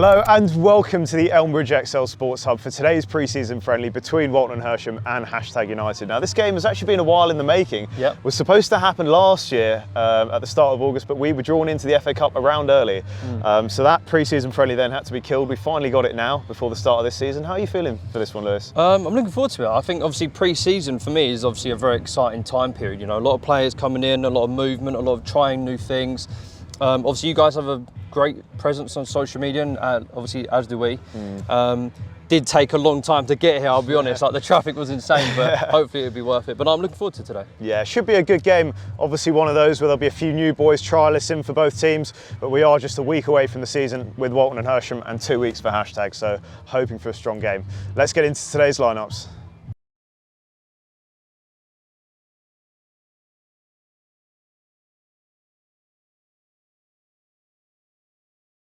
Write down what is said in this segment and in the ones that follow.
Hello and welcome to the Elmbridge ExCeL Sports Hub for today's pre-season friendly between Walton and Hersham and #United. Now this game has actually been a while in the making. Yep. Was supposed to happen last year at the start of August, but we were drawn into the FA Cup a round early. So that pre-season friendly then had to be killed. We finally got it now before the start of this season. How are you feeling for this one, Lewis? I'm looking forward to it. I think obviously pre-season for me is obviously a very exciting time period. You know, a lot of players coming in, a lot of movement, a lot of trying new things. Obviously you guys have a great presence on social media, and obviously as do we. Did take a long time to get here, I'll be honest. Like the traffic was insane, but hopefully it'll be worth it. But I'm looking forward to today. Yeah, should be a good game. Obviously one of those where there'll be a few new boys trialists in for both teams, but we are just a week away from the season with Walton and Hersham and 2 weeks for #, so hoping for a strong game. Let's get into today's lineups.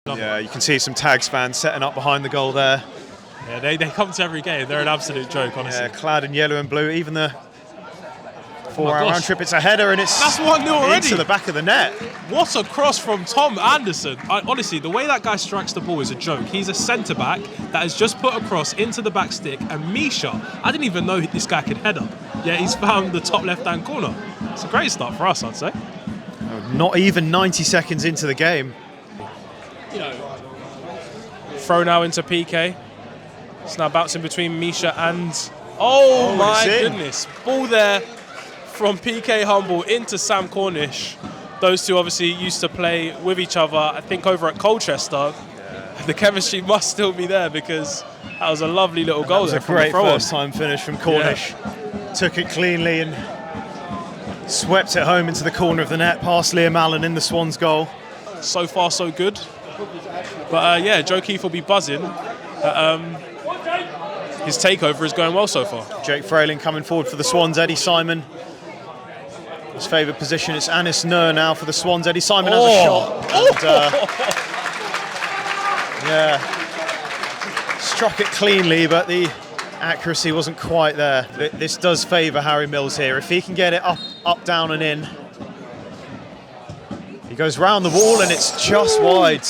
Yeah, you can see some Tags fans setting up behind the goal there. Yeah, they come to every game. They're an absolute joke, honestly. Yeah, clad in yellow and blue. Even the 4-hour round trip, it's a header and it's That's 1-0 already. into the back of the net. What a cross from Tom Anderson. Honestly, the way that guy strikes the ball is a joke. He's a centre-back that has just put a cross into the back stick, and Misha, I didn't even know this guy could header. Yeah, he's found the top left-hand corner. It's a great start for us, I'd say. Not even 90 seconds into the game. You know, throw now into PK. It's now bouncing between Misha and... Oh my goodness. Ball there from PK Humble into Sam Cornish. Those two obviously used to play with each other, I think over at Colchester. Yeah. The chemistry must still be there because that was a lovely little goal there. It was a great first time finish from Cornish. Yeah. Took it cleanly and swept it home into the corner of the net past Liam Allen in the Swans goal. So far so good. But yeah, Joe Keefe will be buzzing. His takeover is going well so far. Jake Frayling coming forward for the Swans. Eddie Simon. His favoured position is Anis Nur now for the Swans. Eddie Simon has a shot. And, struck it cleanly, but the accuracy wasn't quite there. This does favour Harry Mills here. If he can get it up, down and in. He goes round the wall and it's just wide.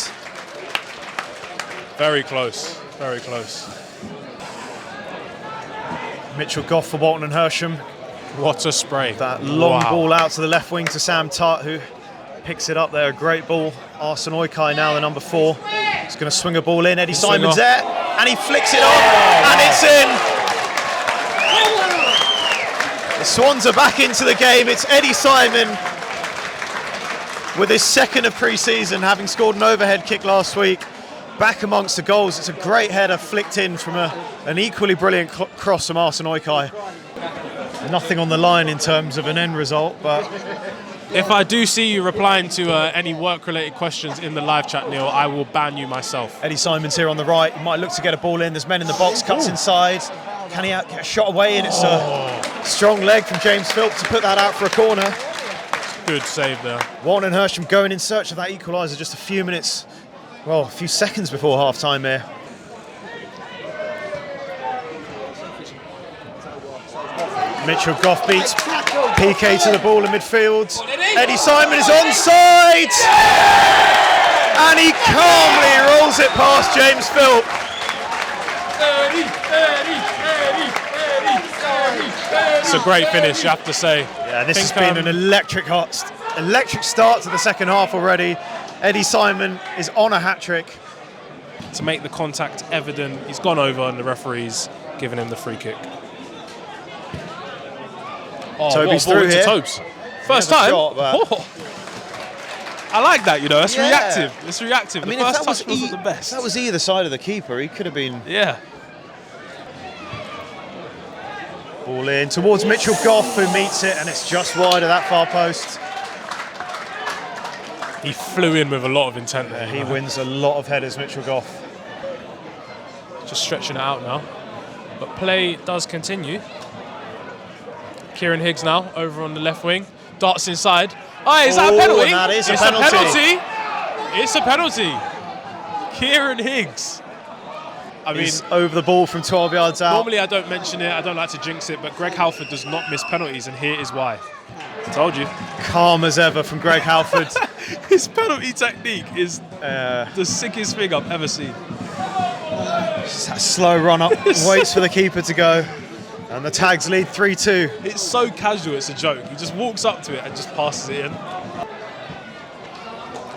Very close, very close. Mitchell Goff for Walton and Hersham. What a spray. That long ball out to the left wing to Sam Tutt, who picks it up there. A great ball. Arsene Oikai now the number 4. He's going to swing a ball in. Eddie Simon's there, and he flicks it off, and it's in. The Swans are back into the game. It's Eddie Simon with his second of pre-season, having scored an overhead kick last week. Back amongst the goals. It's a great header flicked in from an equally brilliant cross from Arsene Oikai. Nothing on the line in terms of an end result, but... If I do see you replying to any work-related questions in the live chat, Neil, I will ban you myself. Eddie Simon's here on the right. He might look to get a ball in. There's men in the box, cuts inside. Can he get a shot away? And it's a strong leg from James Philp to put that out for a corner. Good save there. Walton and Hersham going in search of that equaliser just a few minutes, well, a few seconds before half-time here. Mitchell Goff beats PK to the ball in midfield. Eddie Simon is onside! And he calmly rolls it past James Philp. It's a great finish, you have to say. Yeah, this has been an electric start to the second half already. Eddie Simon is on a hat-trick. To make the contact evident, he's gone over and the referee's given him the free kick. Toby's through here. Tobes. First time. Shot, I like that, you know. It's reactive. It's reactive. I mean, the if first touch wasn't the best. That was either side of the keeper. He could have been. Yeah. Ball in towards Mitchell Goff, who meets it, and it's just wide of that far post. He flew in with a lot of intent there. He wins a lot of headers, Mitchell Goff. Just stretching it out now. But play does continue. Kieran Higgs now over on the left wing. Darts inside. Oh, is that a penalty? That is a penalty. It's a penalty. Kieran Higgs. I mean, He's over the ball from 12 yards out. normally I don't mention it, I don't like to jinx it, but Greg Halford does not miss penalties, and here is why. I told you. Calm as ever from Greg Halford. His penalty technique is the sickest thing I've ever seen. Just that slow run up, waits for the keeper to go. And the Tags lead 3-2. It's so casual, it's a joke. He just walks up to it and just passes it in.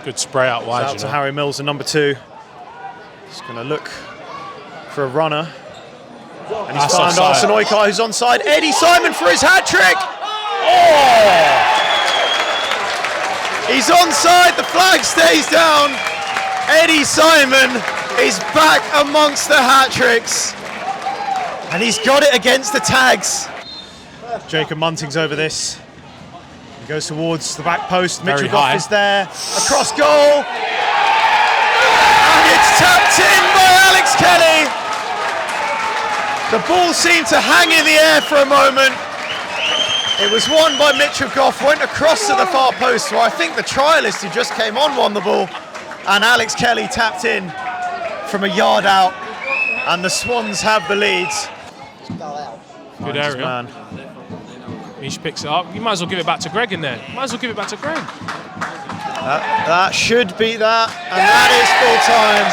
Good spray out wide. Out to Harry Mills, the number 2. He's going to look for a runner. And he's found Arsene Oikar, who's onside. Eddie Simon for his hat-trick. Oh! He's onside, the flag stays down. Eddie Simon is back amongst the hat-tricks. And he's got it against the Tags. Jacob Munting's over this. He goes towards the back post. Mitchell Goff is there. Across goal. And it's tapped in by Alex Kelly. The ball seemed to hang in the air for a moment. It was won by Mitchell Goff, went across to the far post where I think the trialist who just came on won the ball. And Alex Kelly tapped in from a yard out. And the Swans have the lead. Good area. Mish picks it up. You might as well give it back to Greg in there. Might as well give it back to Greg. That should be that. And that is full time.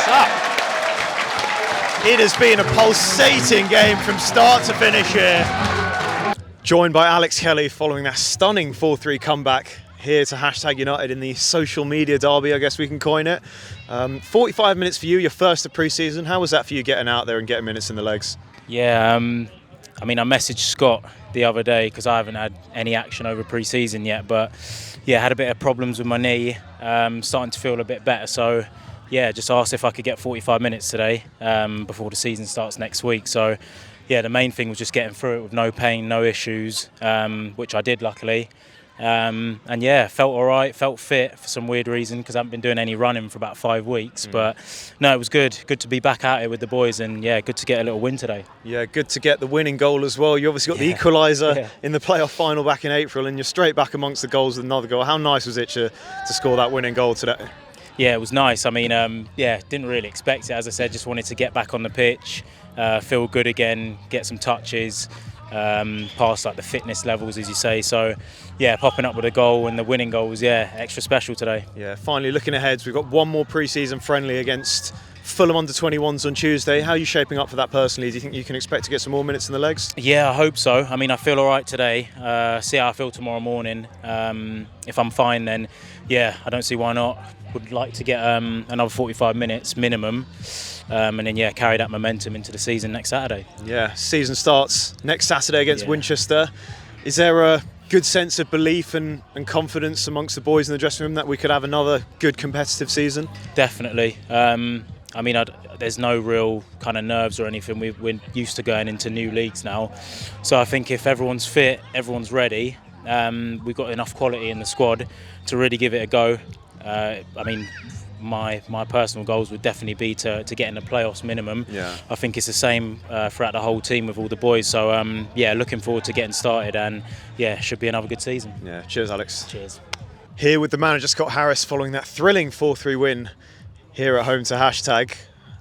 It has been a pulsating game from start to finish here. Joined by Alex Kelly following that stunning 4-3 comeback here to Hashtag United in the social media derby, I guess we can coin it. 45 minutes for you, your first of pre-season. How was that for you getting out there and getting minutes in the legs? Yeah, I mean, I messaged Scott the other day because I haven't had any action over pre-season yet, but yeah, had a bit of problems with my knee, starting to feel a bit better. So yeah, just asked if I could get 45 minutes today before the season starts next week. So yeah, the main thing was just getting through it with no pain, no issues, which I did luckily. And yeah, felt all right, felt fit for some weird reason because I haven't been doing any running for about 5 weeks. But no, it was good to be back out here with the boys, and yeah, good to get a little win today. Yeah, good to get the winning goal as well. You obviously got the equaliser in the playoff final back in April, and you're straight back amongst the goals with another goal. How nice was it to score that winning goal today? Yeah, it was nice. I mean, didn't really expect it. As I said, just wanted to get back on the pitch, feel good again, get some touches. Past like the fitness levels, as you say. So yeah, popping up with a goal and the winning goal was extra special today. Yeah, finally looking ahead, we've got one more pre-season friendly against Fulham under-21s on Tuesday. How are you shaping up for that personally? Do you think you can expect to get some more minutes in the legs? Yeah, I hope so. I mean, I feel all right today. See how I feel tomorrow morning. If I'm fine, then yeah, I don't see why not. Would like to get another 45 minutes minimum. And then carry that momentum into the season next Saturday. Yeah, season starts next Saturday against Winchester. Is there a good sense of belief and confidence amongst the boys in the dressing room that we could have another good competitive season? Definitely. I mean, there's no real kind of nerves or anything. We're used to going into new leagues now. So I think if everyone's fit, everyone's ready, we've got enough quality in the squad to really give it a go. I mean, my personal goals would definitely be to get in the playoffs minimum. Yeah. I think it's the same throughout the whole team with all the boys. So looking forward to getting started, and should be another good season. Yeah, cheers Alex. Cheers. Here with the manager Scott Harris following that thrilling 4-3 win here at home to Hashtag.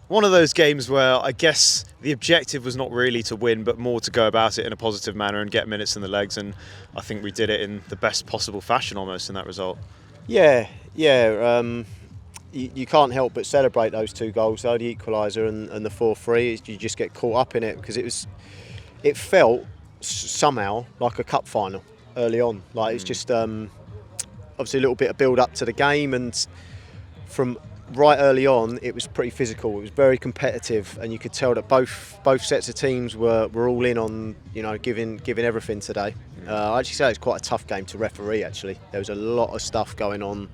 One of those games where I guess the objective was not really to win, but more to go about it in a positive manner and get minutes in the legs, and I think we did it in the best possible fashion almost in that result. Yeah. You can't help but celebrate those 2 goals, though, the equaliser and the 4-3. You just get caught up in it because it felt somehow like a cup final early on. Like it's just obviously a little bit of build up to the game, and from right early on it was pretty physical. It was very competitive, and you could tell that both sets of teams were all in on giving everything today. I actually say it's quite a tough game to referee. Actually, there was a lot of stuff going on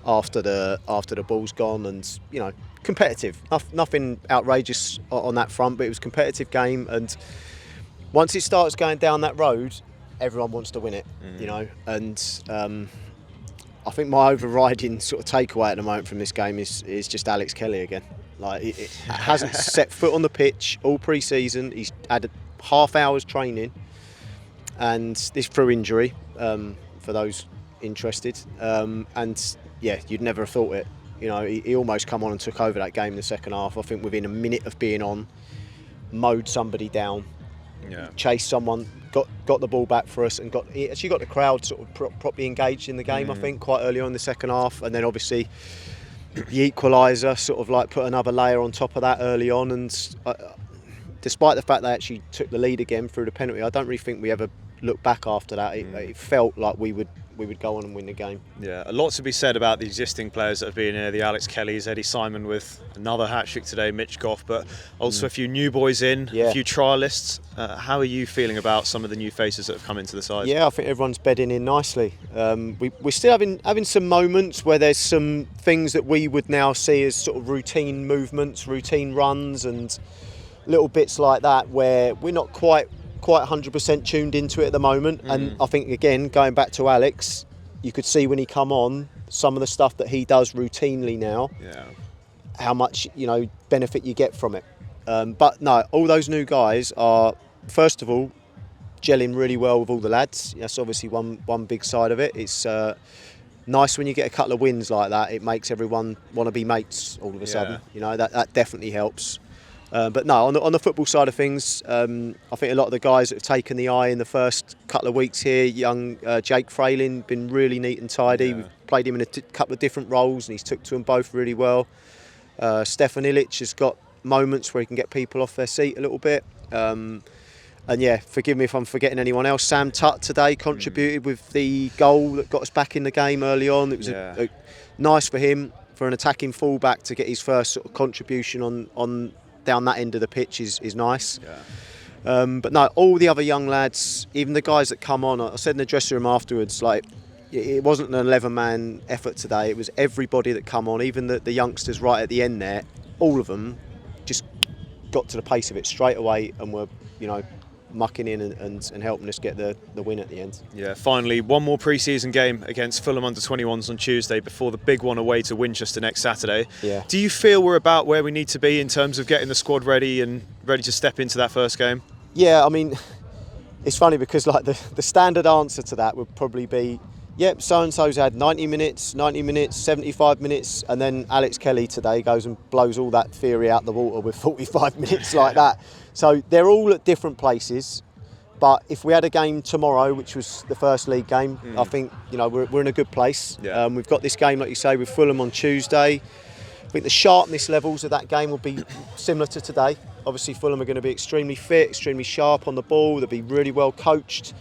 after the ball's gone, and competitive. Nothing outrageous on that front, but it was a competitive game. And once it starts going down that road, everyone wants to win it, And I think my overriding sort of takeaway at the moment from this game is just Alex Kelly again. Like it hasn't set foot on the pitch all pre-season. He's had a half hour's training, and this through injury for those interested. And yeah, you'd never have thought it. You know, he almost come on and took over that game in the second half. I think within a minute of being on, mowed somebody down, chased someone, got the ball back for us, and he actually got the crowd sort of properly engaged in the game. I think quite early on in the second half, and then obviously the equaliser sort of like put another layer on top of that early on. And despite the fact they actually took the lead again through the penalty, I don't really think we ever looked back after that. It felt like we would go on and win the game. Yeah, a lot to be said about the existing players that have been here, the Alex Kellys, Eddie Simon with another hat-trick today, Mitch Goff, but also a few new boys in, a few trialists. How are you feeling about some of the new faces that have come into the side? Yeah, I think everyone's bedding in nicely. We're still having some moments where there's some things that we would now see as sort of routine movements, routine runs and little bits like that where we're not quite 100% tuned into it at the moment. And I think, again, going back to Alex, you could see when he come on some of the stuff that he does routinely now, how much benefit you get from it. But no, all those new guys are, first of all, gelling really well with all the lads. That's obviously one big side of it. It's nice when you get a couple of wins like that. It makes everyone want to be mates all of a sudden. That definitely helps. But no, on the football side of things, I think a lot of the guys that have taken the eye in the first couple of weeks here, young Jake Frayling, been really neat and tidy. We've played him in a couple of different roles and he's took to them both really well. Stefan Ilic has got moments where he can get people off their seat a little bit. And yeah, forgive me if I'm forgetting anyone else. Sam Tutt today contributed with the goal that got us back in the game early on. It was nice for him, for an attacking fullback, to get his first sort of contribution on down that end of the pitch is nice. But no, all the other young lads, even the guys that come on, I said in the dressing room afterwards, like, it wasn't an 11-man effort today. It was everybody that come on, even the youngsters right at the end there. All of them just got to the pace of it straight away and were, mucking in and helping us get the win at the end. Yeah, finally, one more pre-season game against Fulham under-21s on Tuesday before the big one away to Winchester next Saturday. Yeah. Do you feel we're about where we need to be in terms of getting the squad ready and ready to step into that first game? Yeah, I mean, it's funny because like the standard answer to that would probably be, yep, so-and-so's had 90 minutes, 75 minutes, and then Alex Kelly today goes and blows all that theory out the water with 45 minutes like that. So they're all at different places, but if we had a game tomorrow, which was the first league game, I think we're in a good place. Yeah. We've got this game, like you say, with Fulham on Tuesday. I think the sharpness levels of that game will be similar to today. Obviously, Fulham are going to be extremely fit, extremely sharp on the ball. They'll be really well coached.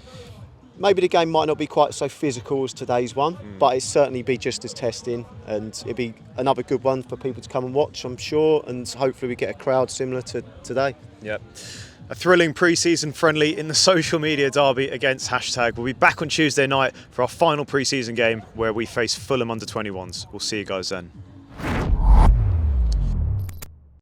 Maybe the game might not be quite so physical as today's one, but it's certainly be just as testing, and it'll be another good one for people to come and watch, I'm sure, and hopefully we get a crowd similar to today. Yep. A thrilling pre-season friendly in the social media derby against #. We'll be back on Tuesday night for our final pre-season game where we face Fulham under-21s. We'll see you guys then.